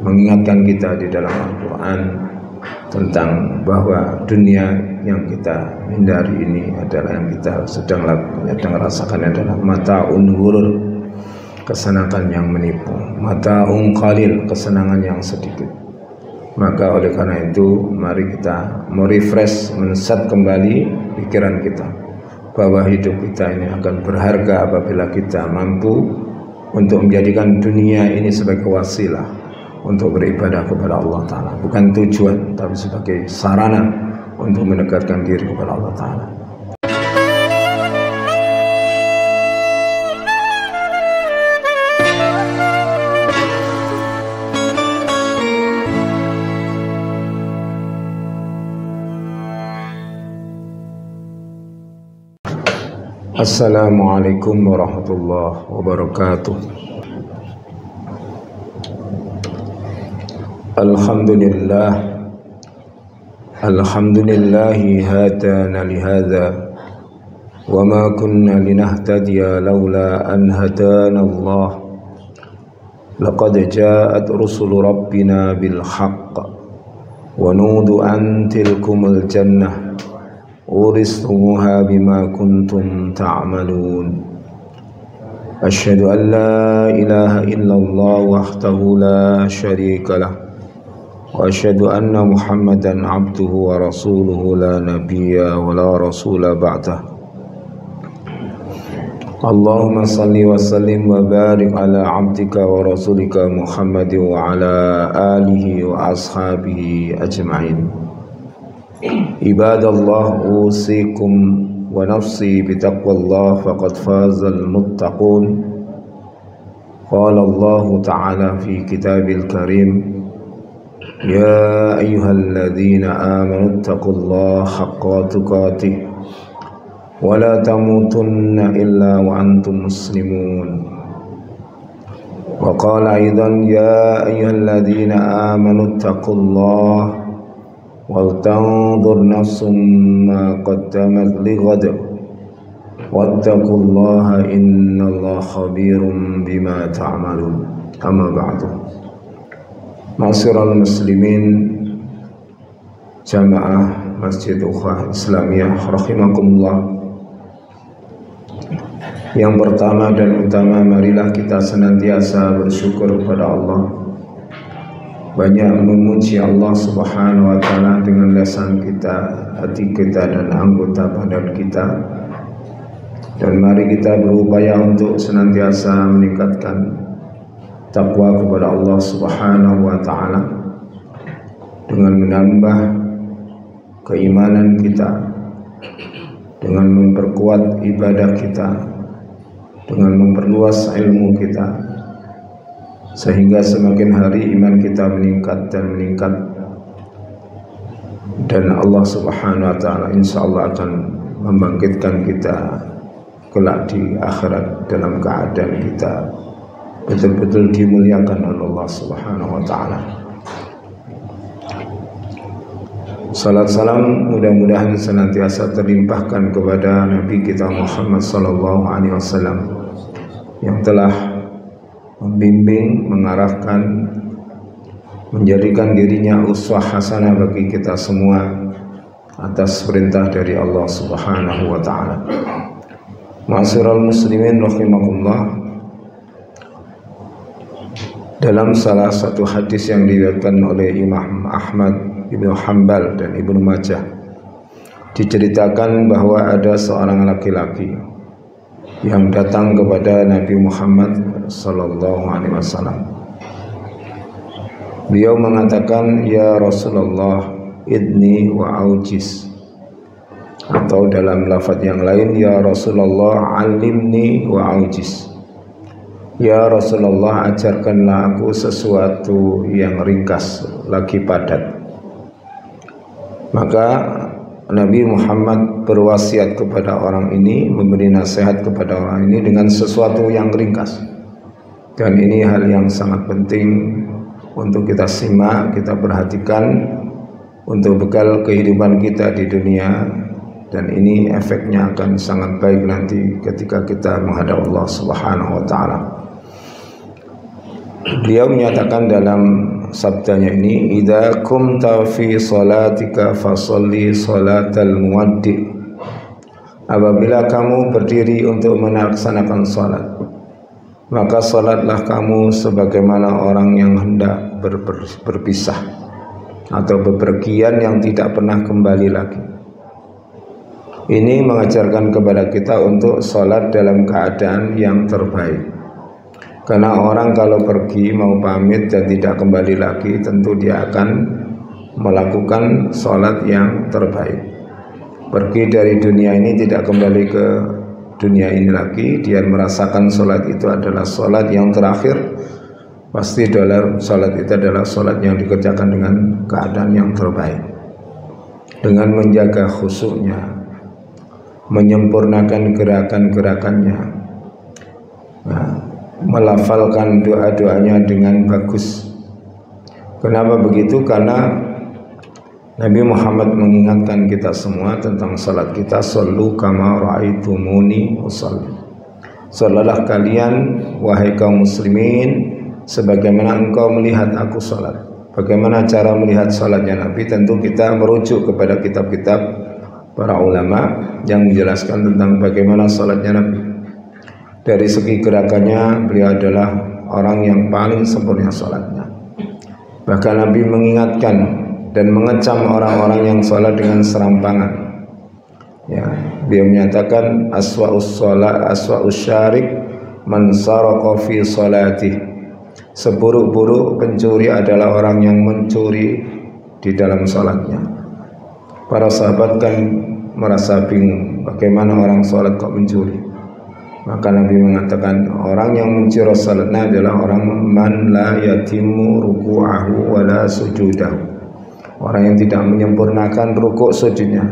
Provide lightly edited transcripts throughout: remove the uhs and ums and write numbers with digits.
mengingatkan kita di dalam Al-Quran tentang bahwa dunia yang kita hindari ini adalah yang kita sedang rasakan adalah mata'un ghurur, kesenangan yang menipu, mata'un qalil, kesenangan yang sedikit. Maka oleh karena itu mari kita merefresh, men-set kembali pikiran kita bahwa hidup kita ini akan berharga apabila kita mampu untuk menjadikan dunia ini sebagai wasilah untuk beribadah kepada Allah Ta'ala, bukan tujuan tapi sebagai sarana untuk mendekatkan diri kepada Allah Ta'ala. Assalamualaikum warahmatullahi wabarakatuh. Alhamdulillahi hadana lihadza wa ma kunna linahtadiya laula an hadana Allah. Laqad ja'at rusulu rabbina bil haqq wa nudu an tilkumul jannah uristumuha bima kuntum ta'malun. Asyhadu an la ilaha illallah wahdahu la syarika lah wa asyhadu anna Muhammadan abduhu wa rasuluhu la nabiyya wa la rasula ba'dah. Allahumma salli wa sallim wa barik ala abdika wa rasulika Muhammadin wa ala alihi wa ashabihi ajma'in. Ibadallah, usikum wa nafsi bitaqwallah faqad fazal muttaqun. Qala Allah Ta'ala fi kitabil karim, ya ayyuhalladzina amanu ittaqullaha haqqa tuqatih wa la tamutunna illa wa antum muslimun. Wa qala aidan, ya ayyuhalladzina amanu ittaqullaha wal tanzur nafsum ma qaddamat lighad wattaqullaha innallaha khabirum bima ta'malun. Amma ba'du. Ma'asyiral muslimin, jamaah Masjid Ukhwah Islamiyah rahimakumullah. Yang pertama dan utama, marilah kita senantiasa bersyukur kepada Allah, banyak memuji Allah Subhanahu wa Ta'ala dengan lisan kita, hati kita, dan anggota badan kita. Dan mari kita berupaya untuk senantiasa meningkatkan takwa kepada Allah Subhanahu wa Ta'ala dengan menambah keimanan kita, dengan memperkuat ibadah kita, dengan memperluas ilmu kita, sehingga semakin hari iman kita meningkat dan meningkat, dan Allah Subhanahu wa Ta'ala insyaallah akan membangkitkan kita kelak di akhirat dalam keadaan kita betul-betul dimuliakan oleh Allah Subhanahu wa Ta'ala. Salat salam mudah-mudahan senantiasa terlimpahkan kepada Nabi kita Muhammad sallallahu alaihi wasallam yang telah membimbing, mengarahkan, menjadikan dirinya uswah hasanah bagi kita semua atas perintah dari Allah Subhanahu wa Ta'ala. Ma'asyiral muslimin rahimakumullah, dalam salah satu hadis yang diriwayatkan oleh Imam Ahmad, Ibnu Hanbal, dan Ibnu Majah, diceritakan bahwa ada seorang laki-laki yang datang kepada Nabi Muhammad sallallahu alaihi wasallam. Beliau mengatakan, ya Rasulullah, idni wa aujiz, atau dalam lafaz yang lain, ya Rasulullah, alimni wa aujiz. Ya Rasulullah, ajarkanlah aku sesuatu yang ringkas lagi padat. Maka Nabi Muhammad berwasiat kepada orang ini, memberi nasihat kepada orang ini dengan sesuatu yang ringkas. Dan ini hal yang sangat penting untuk kita simak, kita perhatikan untuk bekal kehidupan kita di dunia, dan ini efeknya akan sangat baik nanti ketika kita menghadap Allah Subhanahu wa Ta'ala. Beliau menyatakan dalam sabdanya ini, idza kumta fi salatika fasalli salatal muwaddi. Apabila kamu berdiri untuk melaksanakan salat, maka salatlah kamu sebagaimana orang yang hendak berpisah atau bepergian yang tidak pernah kembali lagi. Ini mengajarkan kepada kita untuk salat dalam keadaan yang terbaik. Karena orang kalau pergi mau pamit dan tidak kembali lagi, tentu dia akan melakukan sholat yang terbaik. Pergi dari dunia ini tidak kembali ke dunia ini lagi, dia merasakan sholat itu adalah sholat yang terakhir. Pasti dalam sholat itu adalah sholat yang dikerjakan dengan keadaan yang terbaik, dengan menjaga khusyuknya, menyempurnakan gerakan-gerakannya, melafalkan doa-doanya dengan bagus. Kenapa begitu? Karena Nabi Muhammad mengingatkan kita semua tentang salat kita, sallu kama ra'aitumuni usalli. Salatlah kalian wahai kaum muslimin sebagaimana engkau melihat aku salat. Bagaimana cara melihat salatnya Nabi? Tentu kita merujuk kepada kitab-kitab para ulama yang menjelaskan tentang bagaimana salatnya Nabi. Dari segi gerakannya, beliau adalah orang yang paling sempurna salatnya. Bahkan Nabi mengingatkan dan mengecam orang-orang yang salat dengan serampangan. Ya, beliau menyatakan aswa'us salat aswa'us syarik man saraqa fi salatih. Seburuk-buruk pencuri adalah orang yang mencuri di dalam salatnya. Para sahabat kan merasa bingung, bagaimana orang salat kok mencuri? Maka Nabi mengatakan orang yang mencuri salatnya adalah orang man la yatimu ruku'ahu wa la sujudahu. Orang yang tidak menyempurnakan rukuk sujudnya.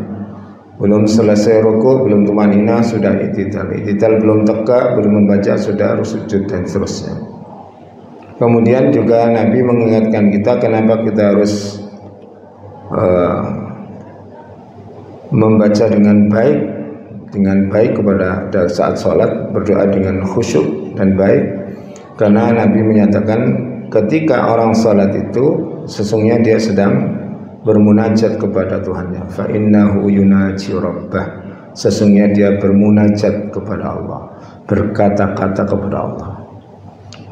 Belum selesai rukuk, belum tumanina sudah i'tidal. I'tidal belum tegak, belum membaca sudah sujud dan seterusnya. Kemudian juga Nabi mengingatkan kita kenapa kita harus membaca dengan baik kepada saat sholat, berdoa dengan khusyuk dan baik. Karena Nabi menyatakan ketika orang sholat itu sesungguhnya dia sedang bermunajat kepada Tuhannya. Fa innahu yunaji rabbah. Sesungguhnya dia bermunajat kepada Allah, berkata-kata kepada Allah.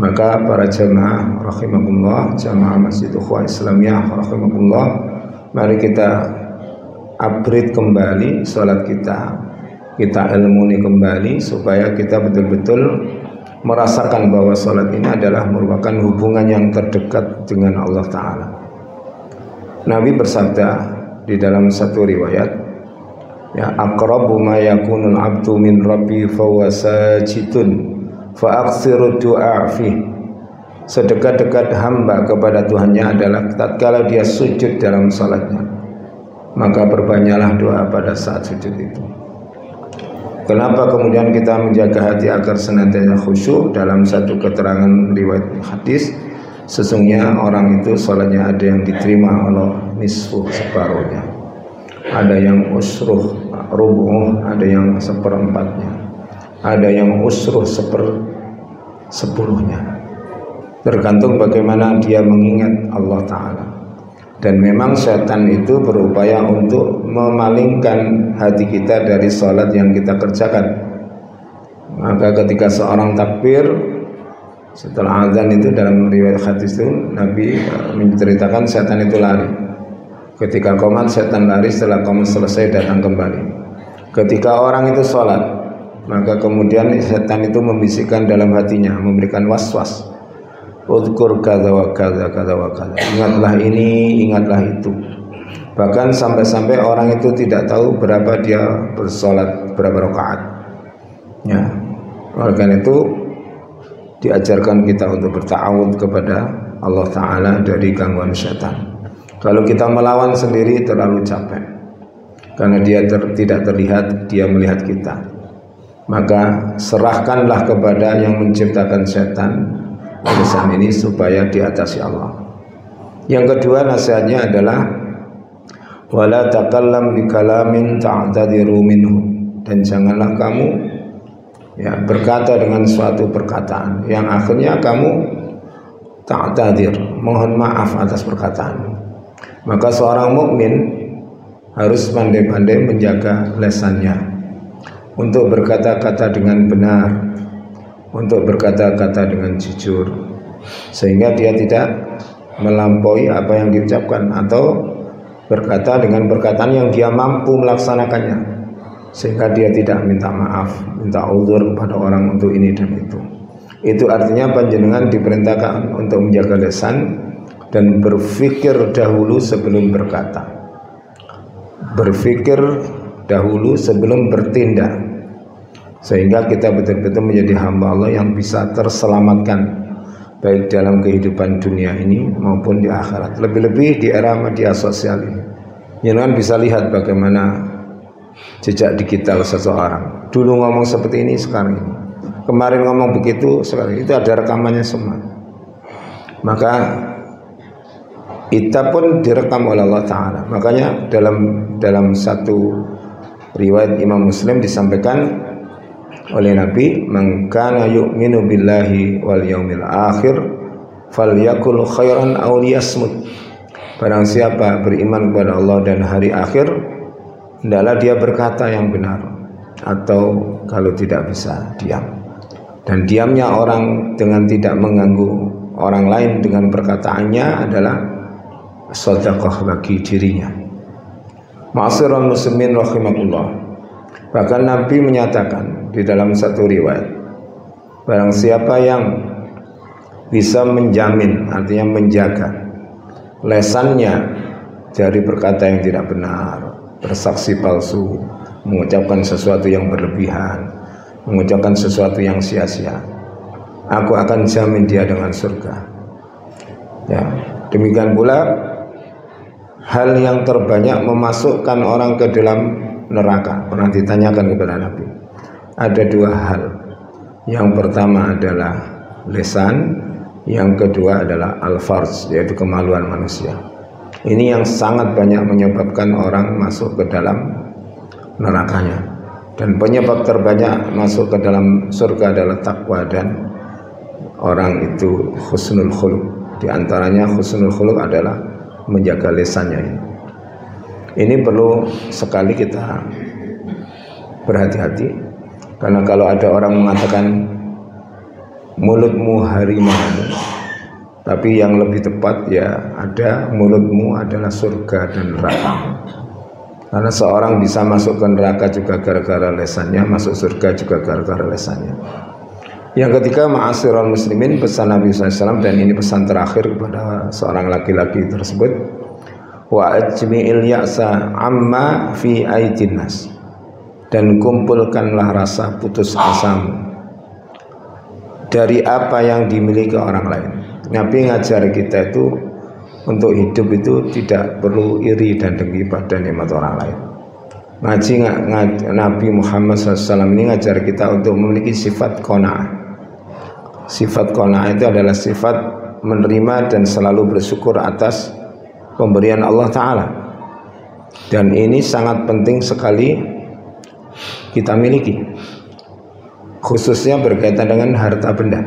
Maka para jamaah rahimakumullah, jamaah Masjid Ukhuwah Islamiyah rahimakumullah, mari kita upgrade kembali sholat kita ilmuni kembali supaya kita betul-betul merasakan bahwa salat ini adalah merupakan hubungan yang terdekat dengan Allah Ta'ala. Nabi bersabda di dalam satu riwayat, ya, aqrabu ma yakunul abdu min rabbi fahuwa sajidun fa aksiru du'a fi. Sedekat-dekat hamba kepada Tuhannya adalah tatkala dia sujud dalam salatnya, maka perbanyaklah doa pada saat sujud itu. Kenapa kemudian kita menjaga hati agar senantiasa khusyuk? Dalam satu keterangan riwayat hadis, sesungguhnya orang itu salatnya ada yang diterima Allah nisfu separuhnya, ada yang usruh rubuh, ada yang seperempatnya, ada yang usruh sepuluhnya. Tergantung bagaimana dia mengingat Allah Ta'ala. Dan memang setan itu berupaya untuk memalingkan hati kita dari salat yang kita kerjakan. Maka ketika seorang takbir setelah azan itu, dalam riwayat hadis itu Nabi menceritakan setan itu lari. Ketika qomat setan lari, setelah qomat selesai datang kembali. Ketika orang itu salat, maka kemudian setan itu membisikkan dalam hatinya, memberikan was-was. Udkur kadza wa kadza kadza wa kadza. Ingatlah ini, ingatlah itu. Bahkan sampai-sampai orang itu tidak tahu berapa dia bersolat, berapa rakaat. Ya. Oleh karena itu diajarkan kita untuk berta'awud kepada Allah Ta'ala dari gangguan setan. Kalau kita melawan sendiri terlalu capek, karena dia tidak terlihat, dia melihat kita. Maka serahkanlah kepada yang menciptakan setan urusan ini supaya diatasi Allah. Yang kedua nasihatnya adalah wala takallam bikalamin ta'tadiru minhu, dan janganlah kamu berkata dengan suatu perkataan yang akhirnya kamu ta'tadir, mohon maaf atas perkataan. Maka seorang mukmin harus pandai-pandai menjaga lisannya untuk berkata-kata dengan benar, untuk berkata-kata dengan jujur, sehingga dia tidak melampaui apa yang diucapkan atau berkata dengan perkataan yang dia mampu melaksanakannya, sehingga dia tidak minta maaf, minta uzur kepada orang untuk ini dan itu. Itu artinya panjenengan diperintahkan untuk menjaga lisan dan berpikir dahulu sebelum berkata, berpikir dahulu sebelum bertindak, sehingga kita betul-betul menjadi hamba Allah yang bisa terselamatkan baik dalam kehidupan dunia ini maupun di akhirat. Lebih-lebih di era media sosial ini, jangan bisa lihat bagaimana jejak digital seseorang. Dulu ngomong seperti ini, sekarang ini, kemarin ngomong begitu, sekarang itu ada rekamannya semua. Maka kita pun direkam oleh Allah Ta'ala. Makanya dalam satu riwayat Imam Muslim disampaikan oleh Nabi, "Man kana yu'minu billahi wal yaumil akhir falyakul khairan aw liyasmut." Barang siapa beriman kepada Allah dan hari akhir, hendaklah dia berkata yang benar, atau kalau tidak bisa diam. Dan diamnya orang dengan tidak mengganggu orang lain dengan perkataannya adalah sedekah bagi dirinya. Ma'asyiral muslimin rahimakumullah. Bahkan Nabi menyatakan di dalam satu riwayat, barang siapa yang bisa menjamin, artinya menjaga lesannya dari berkata yang tidak benar, bersaksi palsu, mengucapkan sesuatu yang berlebihan, mengucapkan sesuatu yang sia-sia, aku akan jamin dia dengan surga. Ya, demikian pula hal yang terbanyak memasukkan orang ke dalam neraka. Pernah ditanyakan kepada Nabi, ada dua hal. Yang pertama adalah lisan, yang kedua adalah al-farj, yaitu kemaluan manusia. Ini yang sangat banyak menyebabkan orang masuk ke dalam nerakanya. Dan penyebab terbanyak masuk ke dalam surga adalah takwa, dan orang itu husnul khuluq. Di antaranya husnul khuluq adalah menjaga lisannya ini. Ini perlu sekali kita berhati-hati, karena kalau ada orang mengatakan mulutmu harimau, tapi yang lebih tepat ya ada mulutmu adalah surga dan neraka. Karena seorang bisa masuk ke neraka juga gara-gara lisannya, masuk surga juga gara-gara lisannya. Yang ketiga, ma'asyiral muslimin, pesan Nabi SAW, dan ini pesan terakhir kepada seorang laki-laki tersebut, wa ajmi'il ya'sa amma fi aidin nas, dan kumpulkanlah rasa putus asamu dari apa yang dimiliki orang lain. Nabi ngajar kita itu untuk hidup itu tidak perlu iri dan dengki pada nikmat orang lain. Nabi Muhammad SAW ini ngajar kita untuk memiliki sifat qanaah. Sifat qanaah itu adalah sifat menerima dan selalu bersyukur atas pemberian Allah Ta'ala. Dan ini sangat penting sekali kita miliki, khususnya berkaitan dengan harta benda.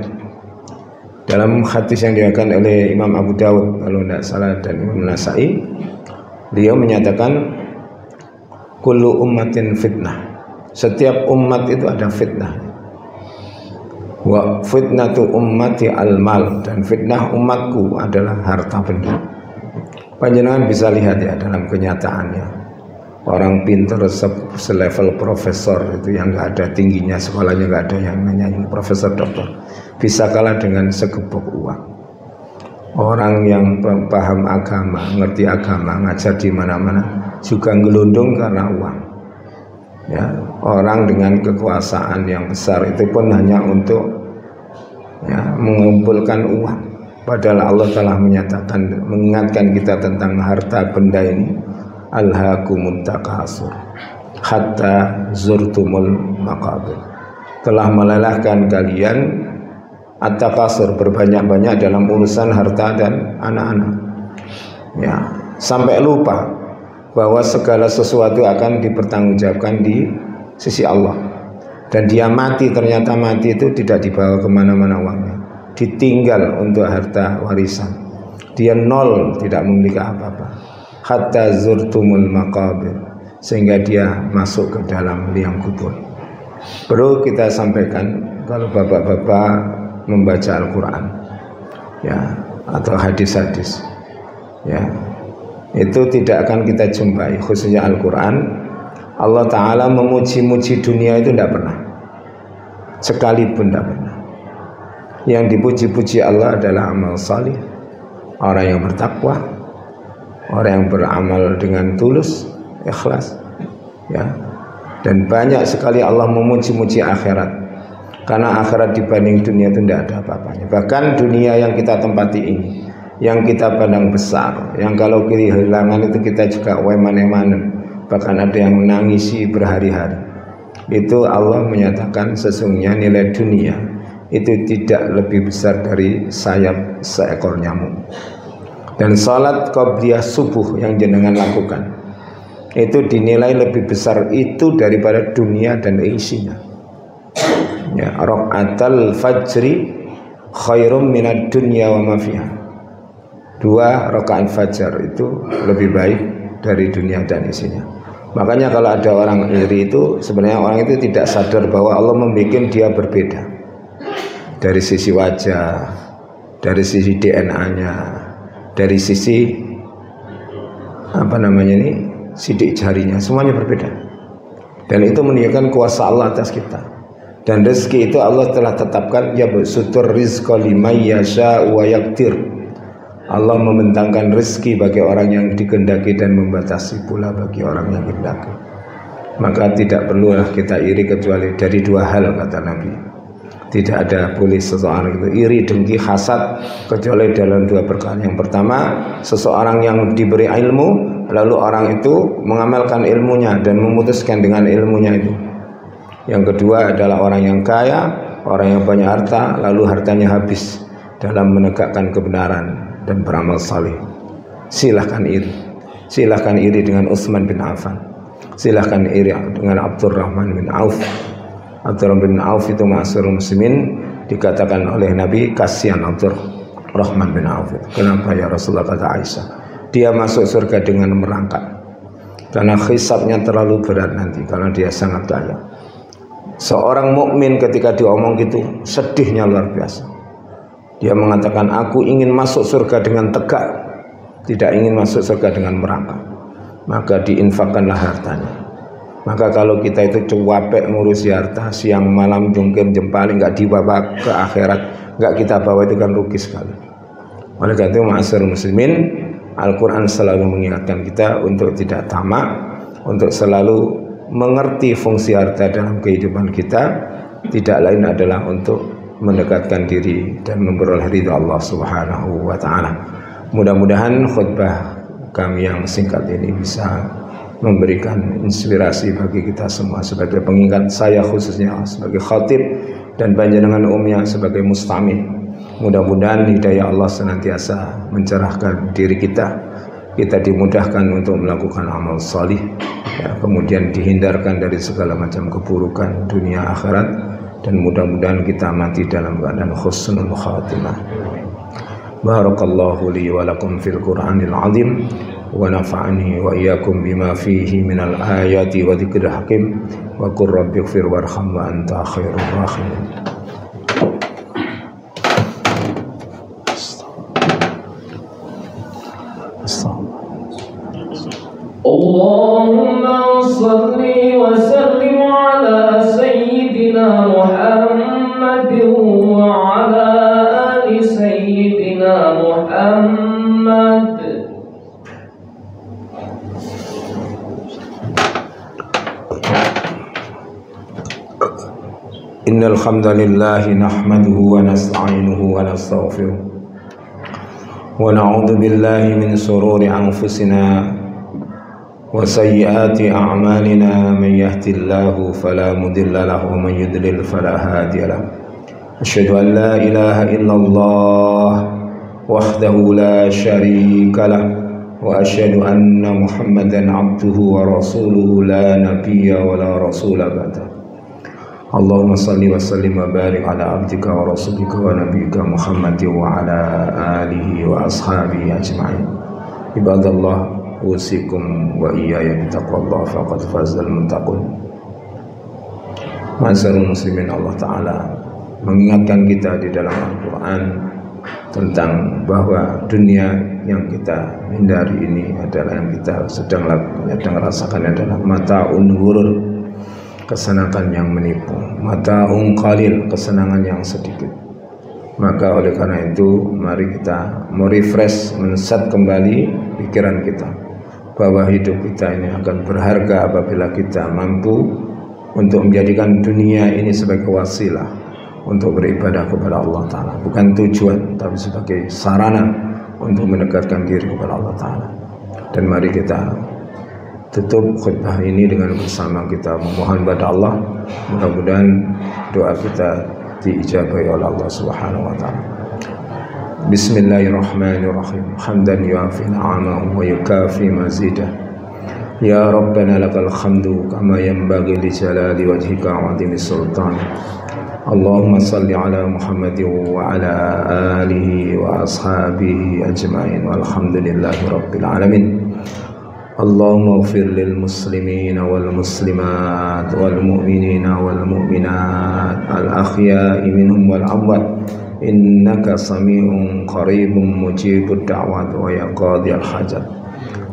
Dalam hadis yang diriwayatkan oleh Imam Abu Dawud kalau tidak salah dan Imam Nasai, beliau menyatakan kullu ummatin fitnah, setiap umat itu ada fitnah. Wa fitnatu ummati al-mal, dan fitnah umatku adalah harta benda. Panjenengan bisa lihat ya dalam kenyataannya, orang pintar selevel profesor itu yang nggak ada tingginya sekolahnya, nggak ada yang nanyain profesor doktor, bisa kalah dengan segebok uang. Orang yang paham agama, ngerti agama, ngajar di mana-mana juga ngelundung karena uang. Ya, orang dengan kekuasaan yang besar itu pun hanya untuk ya, mengumpulkan uang. Padahal Allah telah menyatakan, mengingatkan kita tentang harta benda ini, alhaakumut takasur hatta zurtumul maqabir, telah melelahkan kalian at-takasur, berbanyak-banyak dalam urusan harta dan anak-anak, ya, sampai lupa bahwa segala sesuatu akan dipertanggungjawabkan di sisi Allah. Dan dia mati, ternyata mati itu tidak dibawa kemana-mana uangnya, ditinggal untuk harta warisan. Dia nol, tidak memiliki apa-apa. Hatta zurtumul maqabir, sehingga dia masuk ke dalam liang kubur. Perlu kita sampaikan, kalau bapak-bapak membaca Al-Quran, ya, atau hadis-hadis, ya, itu tidak akan kita jumpai, khususnya Al-Quran. Allah Ta'ala memuji-muji dunia itu tidak pernah, sekalipun tidak pernah. Yang dipuji-puji Allah adalah amal salih, orang yang bertakwa, orang yang beramal dengan tulus, ikhlas, ya. Dan banyak sekali Allah memuji-muji akhirat, karena akhirat dibanding dunia itu tidak ada apa-apanya. Bahkan dunia yang kita tempati ini, yang kita pandang besar, yang kalau kehilangan itu kita juga weman-emanen, bahkan ada yang menangisi berhari-hari. Itu Allah menyatakan sesungguhnya nilai dunia itu tidak lebih besar dari sayap seekor nyamuk. Dan salat qabliyah subuh yang jenengan lakukan itu dinilai lebih besar itu daripada dunia dan isinya. Ya, rakaatal fajri khairum minad dunya wa ma fiha. 2 rakaat fajar itu lebih baik dari dunia dan isinya. Makanya kalau ada orang iri itu, sebenarnya orang itu tidak sadar bahwa Allah membuat dia berbeda dari sisi wajah, dari sisi DNA-nya, dari sisi sidik jarinya, semuanya berbeda. Dan itu menunjukkan kuasa Allah atas kita. Dan rezeki itu Allah telah tetapkan, ya sutur rizqa liman yasha wa yaqdir. Allah membentangkan rezeki bagi orang yang dikehendaki dan membatasi pula bagi orang yang dikehendaki. Maka tidak perlulah kita iri kecuali dari 2 hal, kata Nabi. Tidak ada boleh seseorang itu iri, dengki, hasad kecuali dalam 2 perkara. Yang pertama, seseorang yang diberi ilmu, lalu orang itu mengamalkan ilmunya dan memutuskan dengan ilmunya itu. Yang kedua adalah orang yang kaya, orang yang banyak harta, lalu hartanya habis dalam menegakkan kebenaran dan beramal saleh. Silahkan iri dengan Utsman bin Affan, silahkan iri dengan Abdurrahman bin Auf. Abdurrahman bin Auf itu ma'asirul muslimin, dikatakan oleh Nabi, kasihan Abdurrahman bin Auf. Kenapa ya Rasulullah, kata Aisyah, dia masuk surga dengan merangkak karena hisabnya terlalu berat nanti, karena dia sangat kaya. Seorang mukmin ketika diomong gitu sedihnya luar biasa. Dia mengatakan, aku ingin masuk surga dengan tegak, tidak ingin masuk surga dengan merangkak. Maka diinfakkanlah hartanya. Maka kalau kita itu cuapek ngurusi harta, siang malam jungkir jempali, nggak dibawa ke akhirat, nggak kita bawa, itu kan rugi sekali. Oleh karena itu, ma'asyiral muslimin, Al-Quran selalu mengingatkan kita untuk tidak tamak, untuk selalu mengerti fungsi harta dalam kehidupan kita. Tidak lain adalah untuk mendekatkan diri dan memperoleh ridha Allah Subhanahu wa ta'ala. Mudah-mudahan khutbah kami yang singkat ini bisa memberikan inspirasi bagi kita semua, sebagai pengingat saya khususnya sebagai khatib dan panjenengan umumnya sebagai mustami. Mudah-mudahan hidayah Allah senantiasa mencerahkan diri kita dimudahkan untuk melakukan amal salih, ya, kemudian dihindarkan dari segala macam keburukan dunia akhirat, dan mudah-mudahan kita mati dalam keadaan husnul khatimah. Barakallahu li wa lakum fil Qur'anil azim, wa nafa'ani wa iyyakum bima fihi minal ayati wa dzikril hakim, wa qur rabbighfir warham wa anta khairur rahimin. Allahumma salli wa sallim ala sayyidina Muhammadin wa ala ali sayyidina Muhammad. Innal hamdalillah nahmaduhu wa nasta'inuhu wa nastaghfiruh wa na'udzu billahi min shururi anfusina wa sayyiati a'malina, man yahdihillahu fala mudilla lahu wa man yudlil fala hadiya lahu. Asyhadu an la ilaha illallah wahdahu la syarika lah, wa asyhadu anna Muhammadan abduhu wa rasuluhu la nabiyya wa la rasula ba'da. Allahumma salli wa sallim wa barik ala abdika wa rasulika wa nabiyika Muhammad wa ala alihi wa ashabihi ajma'in. Ibadallah, usikum wa iyaya bitaqwallah faqad fazal muttaqun. Ma'asyiral muslimin, Allah Ta'ala mengingatkan kita di dalam Al-Quran tentang bahwa dunia yang kita hindari ini adalah yang kita sedang rasakan adalah mata'un ghurur, kesenangan yang menipu, mata'un qalil, kesenangan yang sedikit. Maka oleh karena itu mari kita merefresh, men-set kembali pikiran kita bahwa hidup kita ini akan berharga apabila kita mampu untuk menjadikan dunia ini sebagai wasilah untuk beribadah kepada Allah Ta'ala, bukan tujuan tapi sebagai sarana untuk mendekatkan diri kepada Allah Ta'ala. Dan mari kita tutup khutbah ini dengan bersama kita memohon pada Allah, mudah-mudahan doa kita diijabahi oleh Allah Subhanahu wa Ta'ala. Bismillahirrahmanirrahim. Hamdan yu'afi na'amahu wa yukafi mazidah. Ya Rabbana lakal hamdu kama yanbaghi li jalali wajhika wa 'azimi sultan. Allahumma salli ala Muhammadin wa ala alihi wa ashabihi ajma'in walhamdulillahi rabbil alamin. Allahumma ighfir lil muslimina wal muslimat wal mu'minina wal mu'minat al ahya'i minhum wal amwat innaka sami'un qaribun mujibud da'wat wa ya qadiyal hajat.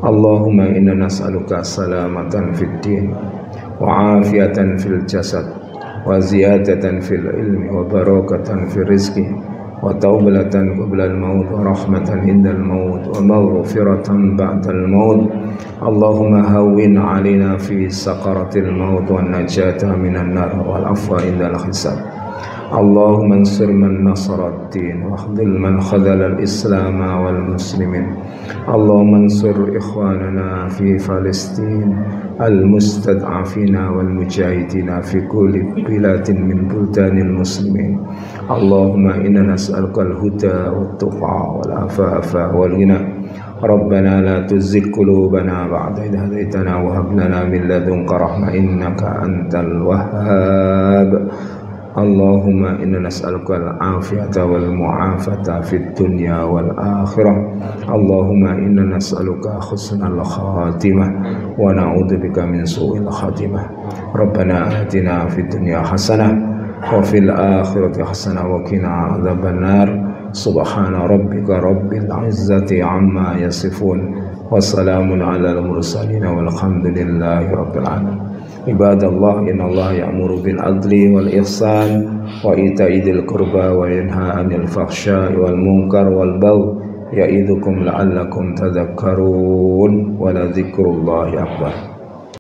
Allahumma inna nas'aluka salamatan fid din wa afiyatan fil jasad wa ziyadatan fil ilmi wa barakatan fil rizqi wa tawbatan qabla al-maut wa rahmatan indal maut wa maghfiratan ba'dal maut. Allahumma hawwin 'alaina fi sakaratil maut wa najata minan nar wal afwa indal hisab. Allahumma ansur man nasara ad-din wa khdhil man khadhala al-islam wal muslimin. Allahumma ansur ikhwanana fi Palestin al-mustad'afina wal mujahidina fi kulli biladin min buldanil muslimin. Allahumma inna nas'aluka al-huda wat tuqa wal afafa wal ghina. Rabbana la tuzigh qulubana ba'da idh hadaytana wa hab lana min ladunka rahmah innaka antal wahhab. Allahumma inna nas'aluka al-afiyata wal mu'afata fid dunya wal akhirah. Allahumma inna nas'aluka husnal khatimah wa na'udzubika min su'il khatimah. Rabbana atina fid dunya hasanah wa fil akhirati hasanah wa qina adzaban nar. Subhana rabbika rabbil izzati amma yasifun wa salamun alal mursalin walhamdulillahi rabbil alamin. Ibadallah, innallaha ya'muru bil adli wal ihsan wa ita'i dzil qurba wa yanha 'anil fakhsya'i wal munkar wal baghi ya'idzukum la'allakum tadhakkarun wa la dzikrullahi akbar.